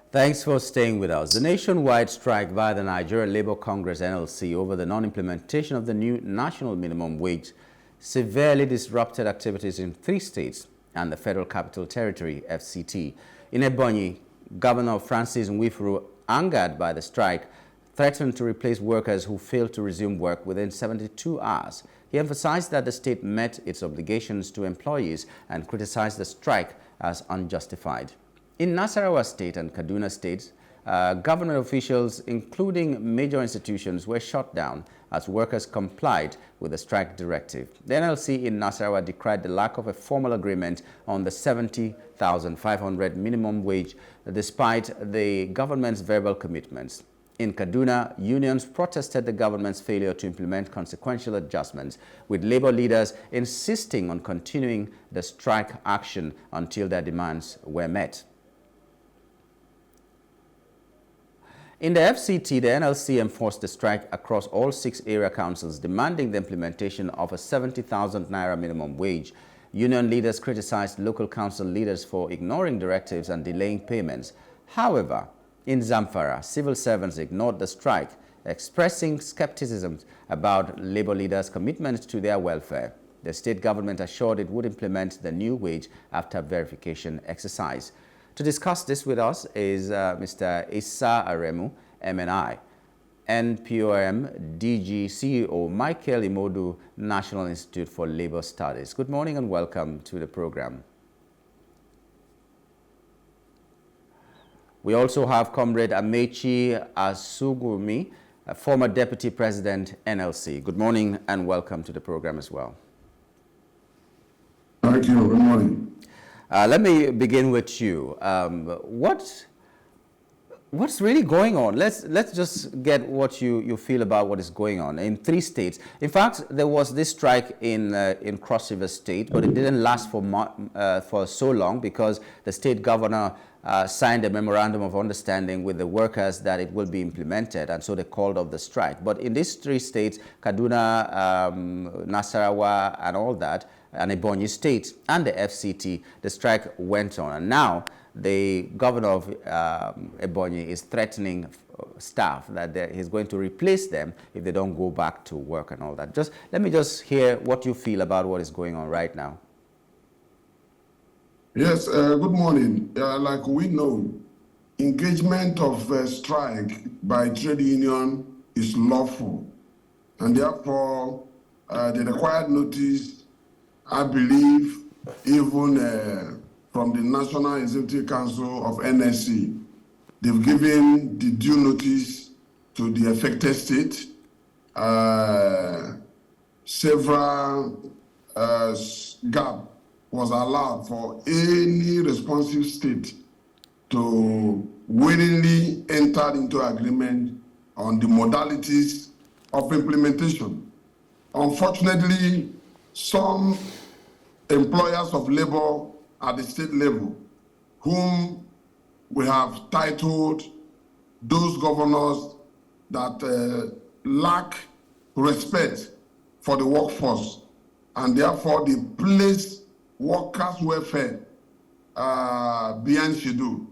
Thanks for staying with us. The nationwide strike by the Nigeria Labour Congress NLC over the non-implementation of the new national minimum wage severely disrupted activities in 3 states and the Federal Capital Territory, F.C.T. In Ebonyi, Governor Francis Nwifuru, angered by the strike, threatened to replace workers who failed to resume work within 72 hours. He emphasized that the state met its obligations to employees and criticized the strike as unjustified. In Nasarawa State and Kaduna States, government officials, including major institutions, were shut down as workers complied with the strike directive. The NLC in Nasarawa decried the lack of a formal agreement on the 70,500 minimum wage, despite the government's verbal commitments. In Kaduna, unions protested the government's failure to implement consequential adjustments, with labor leaders insisting on continuing the strike action until their demands were met. In the F.C.T, the NLC enforced the strike across all 6 area councils, demanding the implementation of a 70,000 naira minimum wage. Union leaders criticized local council leaders for ignoring directives and delaying payments. However, in Zamfara, civil servants ignored the strike, expressing skepticism about labor leaders' commitment to their welfare. The state government assured it would implement the new wage after verification exercise. To discuss this with us is Mr. Issa Aremu, MNI, Npom DG CEO Michael Imoudu, National Institute for Labor Studies. Good morning and welcome to the program. We also have Comrade Amechi Asugwumi, former Deputy President, NLC. Good morning and welcome to the program as well. Thank you. Good morning. Let me begin with you. What's really going on? Let's just get what you feel about what is going on in 3 states. In fact, there was this strike in Cross River State, but it didn't last for so long because the state governor signed a memorandum of understanding with the workers that it will be implemented, and so they called off the strike. But in these 3 states, Kaduna, Nasarawa, and all that, and Ebonyi State and the F.C.T, the strike went on. And now the governor of Ebonyi is threatening staff that he's going to replace them if they don't go back to work and all that. Let me hear what you feel about what is going on right now. Yes, good morning. Like we know, engagement of strike by trade union is lawful, and therefore the required notice, I believe, even from the National Executive Council of NSC, they've given the due notice to the affected state. Several gap was allowed for any responsive state to willingly enter into agreement on the modalities of implementation. Unfortunately, some employers of labor at the state level, whom we have titled those governors that lack respect for the workforce, and therefore they place workers' welfare behind schedule.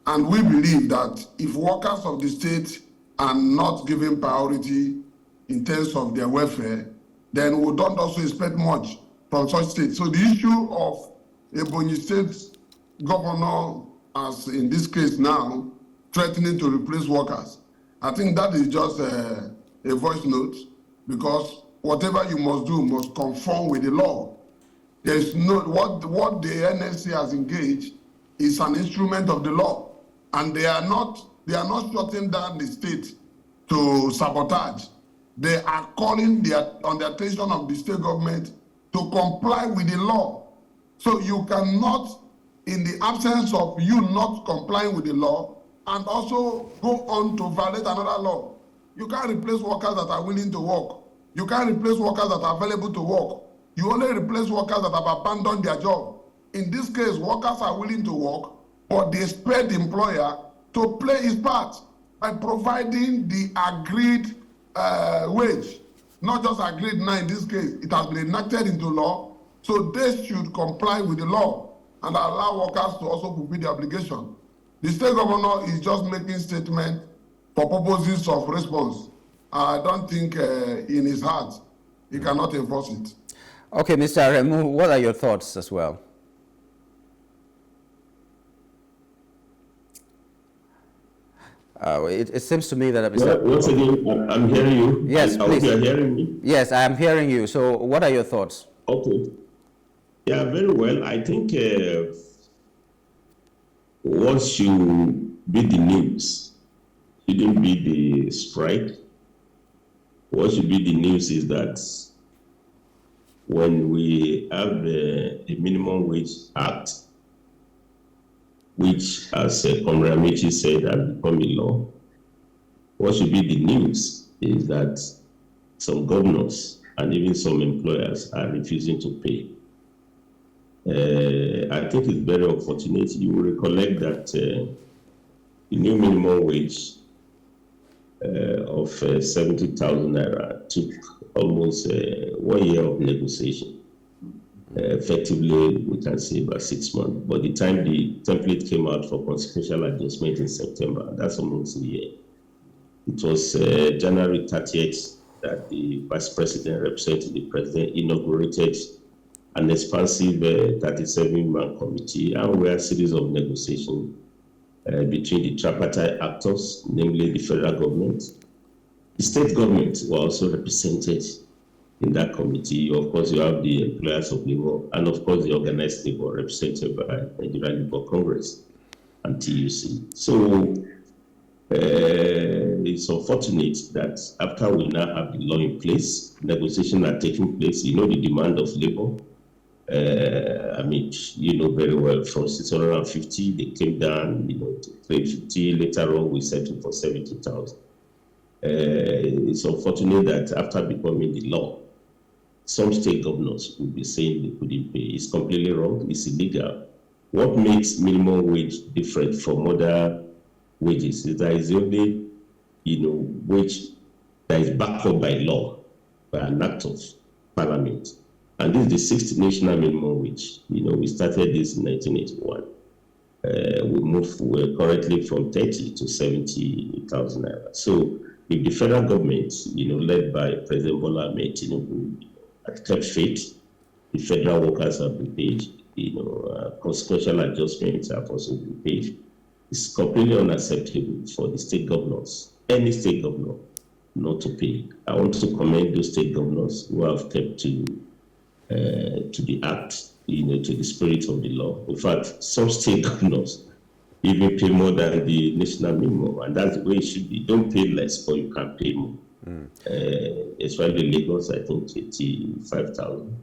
And we believe that if workers of the state are not given priority in terms of their welfare, then we don't also expect much from such states. So the issue of Ebonyi State governor, as in this case now, threatening to replace workers, I think that is just a voice note, because whatever you must do must conform with the law. There is no, what the NSC has engaged is an instrument of the law, and they are not shutting down the state to sabotage. They are calling on the attention of the state government to comply with the law. So you cannot, in the absence of you not complying with the law, and also go on to violate another law. You can't replace workers that are willing to work. You can't replace workers that are available to work. You only replace workers that have abandoned their job. In this case, workers are willing to work, but they expect the employer to play his part by providing the agreed wage. Not just agreed now in this case, it has been enacted into law, so they should comply with the law and allow workers to also fulfill their obligation. The state governor is just making statement for purposes of response. I don't think in his heart he cannot enforce it. Okay, Mr. Aremu, what are your thoughts as well? It seems to me that Mr. Once again, I'm hearing you. Yes, I please. hope you are hearing me. Yes, I am hearing you. So what are your thoughts? Okay. Yeah, very well. I think what should be the news shouldn't be the strike. What should be the news is that when we have the Minimum Wage Act, which, as Comrade Amechi said, has become a law, what should be the news is that some governors and even some employers are refusing to pay. I think it's very unfortunate. You will recollect that the new minimum wage of 70,000 naira took almost 1 year of negotiation. Effectively, we can say about 6 months. But the time the template came out for consequential adjustment in September, that's almost a year. It was January 30th that the Vice President, representing the President, inaugurated an expansive 37-man committee, and we had a series of negotiations between the tripartite actors, namely the federal government. The state government were also represented in that committee. Of course, you have the employers of labor, and of course, the organized labor represented by Nigerian Labour Congress and TUC. So it's unfortunate that after we now have the law in place, negotiations are taking place. You know the demand of labor. I mean, you know very well, from 650, they came down, you know, to 350. Later on, we settled for 70,000. It's unfortunate that after becoming the law, some state governors will be saying they couldn't pay. It's completely wrong. It's illegal. What makes minimum wage different from other wages is that it's the only, you know, wage that is backed up by law, by an act of parliament. And this is the 6th national minimum wage. You know, we started this in 1981. We moved currently from 30 to 70,000 naira. So if the federal government, you know, led by President Bola Ahmed Tinubu, had kept faith, the federal workers have been paid, you know, consequential adjustments have also been paid. It's completely unacceptable for the state governors, any state governor, not to pay. I want to commend those state governors who have kept to the act, you know, to the spirit of the law. In fact, some state governors even pay more than the national minimum, and that's the way it should be. Don't pay less, but you can pay more. Especially Lagos, I think 85,000.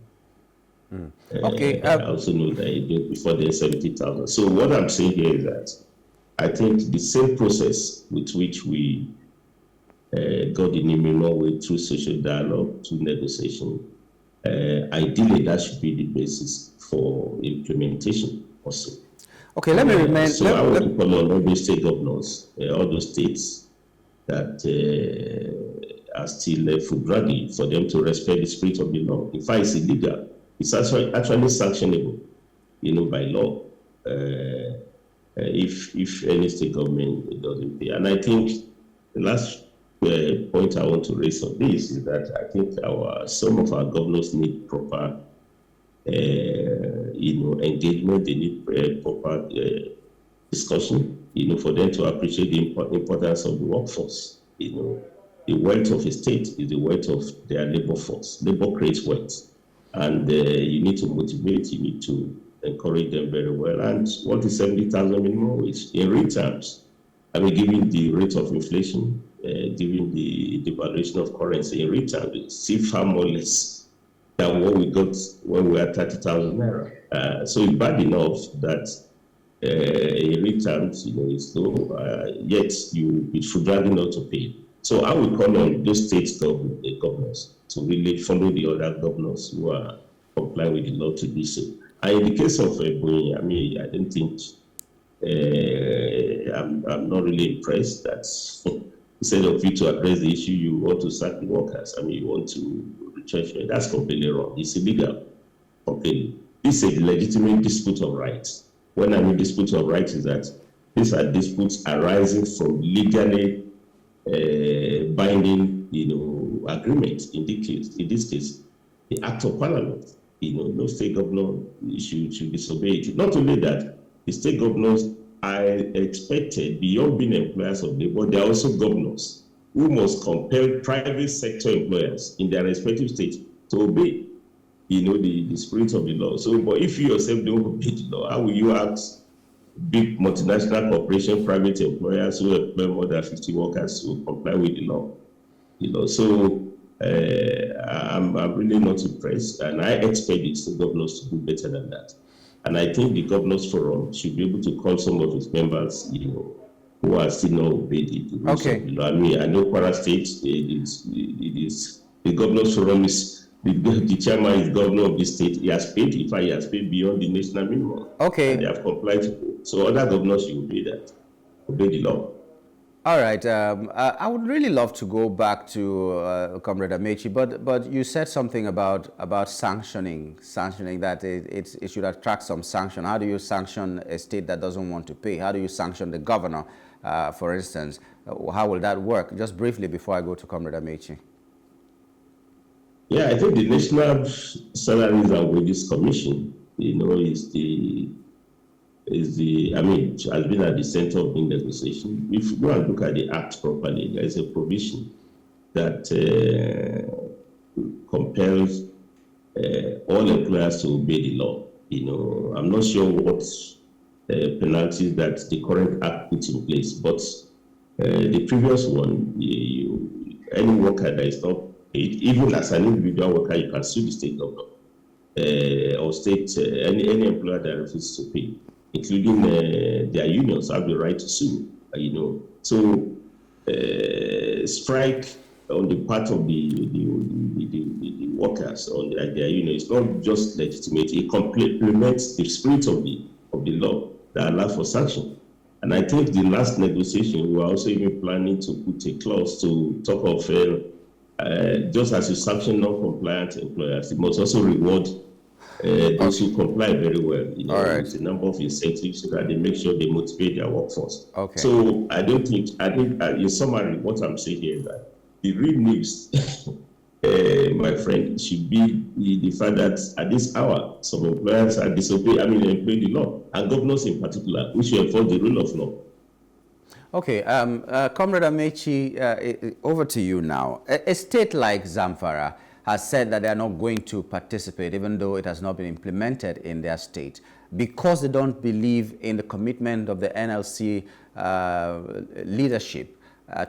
Okay. I also know that it did before the 70,000. So what I'm saying here is that I think the same process with which we got the minimum wage through social dialogue, through negotiation, ideally that should be the basis for implementation also. Okay, let me remain. So I want to call on all those state governors, all those states that are still food dragging, for them to respect the spirit of the law. In fact, it's illegal. It's actually sanctionable, you know, by law. If any state government doesn't pay. And I think the last point I want to raise on this is that I think some of our governors need proper, you know, engagement. They need proper discussion, you know, for them to appreciate the importance of the workforce. You know, the wealth of a state is the wealth of their labor force. Labor creates wealth, and you need to motivate. You need to encourage them very well. And what is 70,000 minimum wage in real terms? I mean, given the rate of inflation, given the devaluation of currency in real terms, it's still far more less than what we got when we had 30,000 naira. So it's bad enough that in real terms, you know, it's low, yet you should rather not to pay. So I would call on those state governors to really follow the other governors who are complying with the law to do so. And in the case of Boeing, I mean, I don't think I'm not really impressed that instead of you to address the issue, you want to sack the workers. I mean, you want to retrench them. That's completely wrong. It's illegal. Completely. This is a legitimate dispute of rights. When I mean dispute of rights is that these are disputes arising from legally binding, agreements. In this case, the act of parliament. No state governor should disobey it. Not only that, the state governors are expected, beyond being employers of labor, they are also governors who must compel private sector employers in their respective states to obey, the spirit of the law. So, but if you yourself don't obey the law, how will you ask big multinational corporation, private employers who employ more than 50 workers to comply with the law? So I'm really not impressed, and I expect the state governors to do better than that. And I think the governors forum should be able to call some of its members, who are still not obeying the rules of the law. I mean, I know Kwara State, it is the governors forum is the chairman is governor of the state. He has paid, in fact, he has paid beyond the national minimum. Okay. And they have complied with it. So other governors should obey the law. All right. I would really love to go back to Comrade Amechi, but you said something about sanctioning that it should attract some sanction. How do you sanction a state that doesn't want to pay? How do you sanction the governor, for instance? How will that work? Just briefly before I go to Comrade Amechi. Yeah, I think the National Salaries and Wages Commission, has been at the center of the negotiation. If you go and look at the act properly, there is a provision that compels all employers to obey the law. I'm not sure what penalties that the current act puts in place, but the previous one, any worker that is not paid, even as an individual worker, you can sue the state government or state any employer that refuses to pay, including their unions have the right to sue. So strike on the part of the workers on their union is not just legitimate; it complements the spirit of the law that allows for sanction. And I think the last negotiation, we were also even planning to put a clause to talk of just as you sanction non-compliant employers, it must also reward those who comply very well. With a number of incentives so that they make sure they motivate their workforce. Okay. So I think in summary, what I'm saying here is that the real news, my friend, should be the fact that at this hour, some employers are employing the law, and governors in particular, who should enforce the rule of law. Okay, Comrade Amechi, over to you now. A state like Zamfara has said that they are not going to participate, even though it has not been implemented in their state, because they don't believe in the commitment of the NLC leadership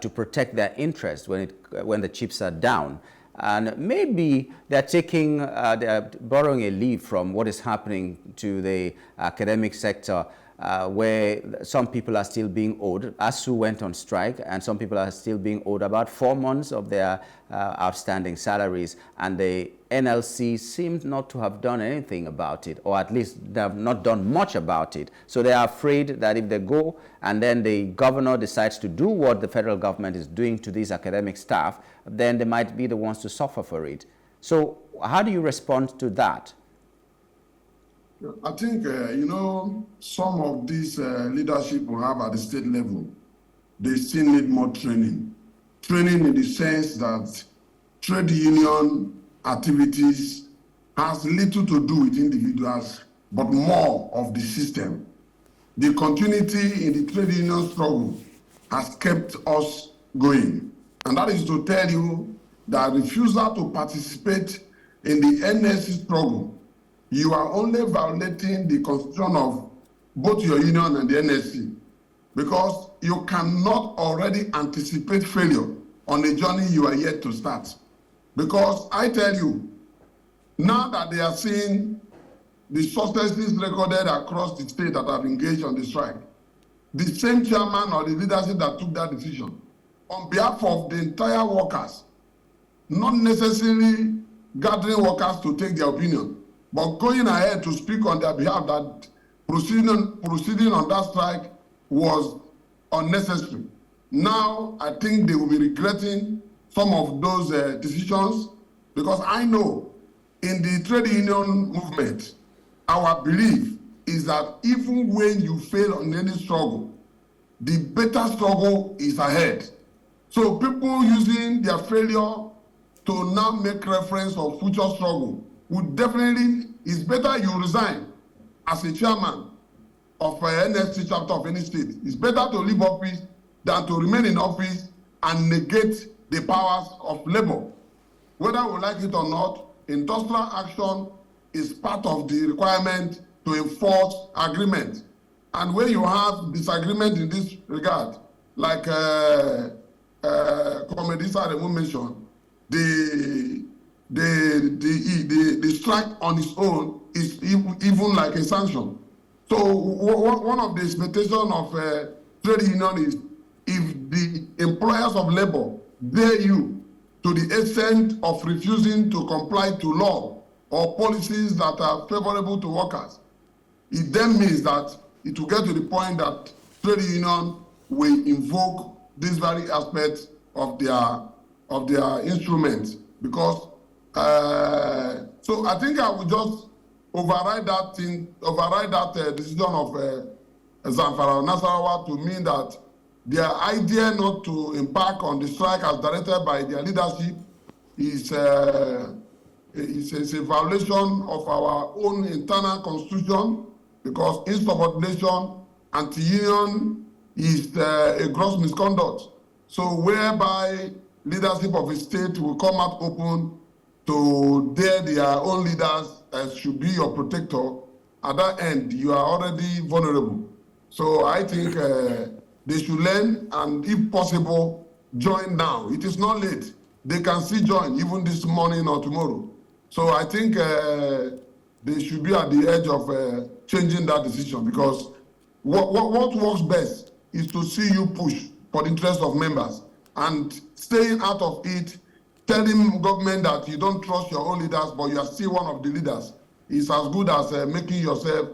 to protect their interests when the chips are down. And maybe they're borrowing a leaf from what is happening to the academic sector, where some people are still being owed. ASU went on strike, and some people are still being owed about 4 months of their outstanding salaries, and the NLC seemed not to have done anything about it, or at least they have not done much about it. So they are afraid that if they go and then the governor decides to do what the federal government is doing to these academic staff, then they might be the ones to suffer for it. So how do you respond to that? I think, some of these leadership we have at the state level, they still need more training. Training in the sense that trade union activities has little to do with individuals, but more of the system. The continuity in the trade union struggle has kept us going. And that is to tell you that refusal to participate in the NSC struggle, you are only violating the constitution of both your union and the NSC, because you cannot already anticipate failure on a journey you are yet to start. Because I tell you, now that they are seeing the successes recorded across the state that have engaged on the strike, the same chairman or the leadership that took that decision, on behalf of the entire workers, not necessarily gathering workers to take their opinion, but going ahead to speak on their behalf that proceeding on that strike was unnecessary. Now, I think they will be regretting some of those decisions, because I know in the trade union movement, our belief is that even when you fail on any struggle, the better struggle is ahead. So people using their failure to now make reference of future struggle would definitely, it's better you resign as a chairman of NST chapter of any state. It's better to leave office than to remain in office and negate the powers of labor. Whether we like it or not, industrial action is part of the requirement to enforce agreement. And when you have disagreement in this regard, like Comrade Aremu mentioned, the strike on its own is even like a sanction. So one of the expectations of trade union is if the employers of labor dare you to the extent of refusing to comply to law or policies that are favorable to workers, it then means that it will get to the point that trade union will invoke these very aspects of their instruments, because so I think I will just override that decision of Zamfara Nasarawa to mean that their idea not to embark on the strike as directed by their leadership is a violation of our own internal constitution, because insubordination, anti-union is a gross misconduct. So whereby leadership of a state will come out open to dare their own leaders as should be your protector, at that end, you are already vulnerable. So I think they should learn and, if possible, join now. It is not late. They can still join, even this morning or tomorrow. So I think they should be at the edge of changing that decision, because what works best is to see you push for the interest of members and staying out of it, telling government that you don't trust your own leaders, but you are still one of the leaders, is as good as making yourself,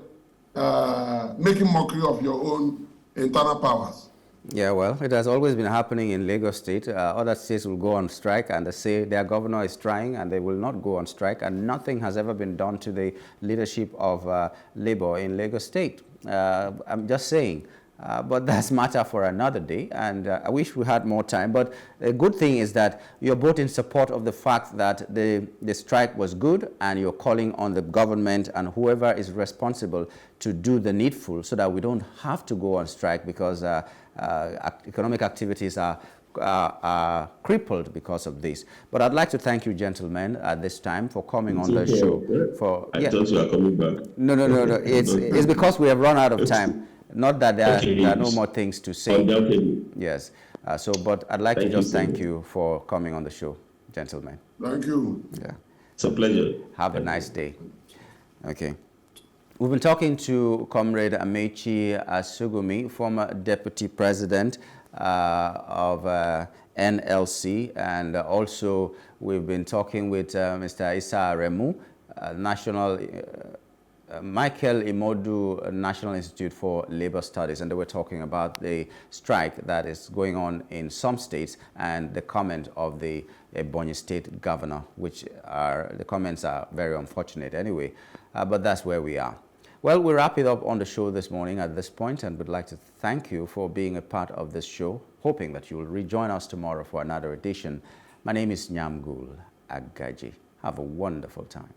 making mockery of your own internal powers. Yeah, well, it has always been happening in Lagos State. Other states will go on strike and they say their governor is trying and they will not go on strike, and nothing has ever been done to the leadership of labor in Lagos State. I'm just saying. But that's matter for another day, and I wish we had more time. But the good thing is that you're both in support of the fact that the strike was good, and you're calling on the government and whoever is responsible to do the needful so that we don't have to go on strike, because economic activities are crippled because of this. But I'd like to thank you, gentlemen, at this time for coming on the show. I thought you were coming back. No. It's because we have run out of time. Not that there are no more things to say. Yes. But I'd like to just thank you for coming on the show, gentlemen. Thank you. Yeah. It's a pleasure. Have a nice day. Okay. We've been talking to Comrade Amechi Asugwumi, former Deputy President of NLC, and also we've been talking with Mr. Aremu, National Michael Imoudu, National Institute for Labor Studies, and they were talking about the strike that is going on in some states and the comment of the Ebonyi State governor, which the comments are very unfortunate anyway, but that's where we are. Well, we'll wrap it up on the show this morning at this point, and would like to thank you for being a part of this show, hoping that you will rejoin us tomorrow for another edition. My name is Nyamgul Agaji. Have a wonderful time.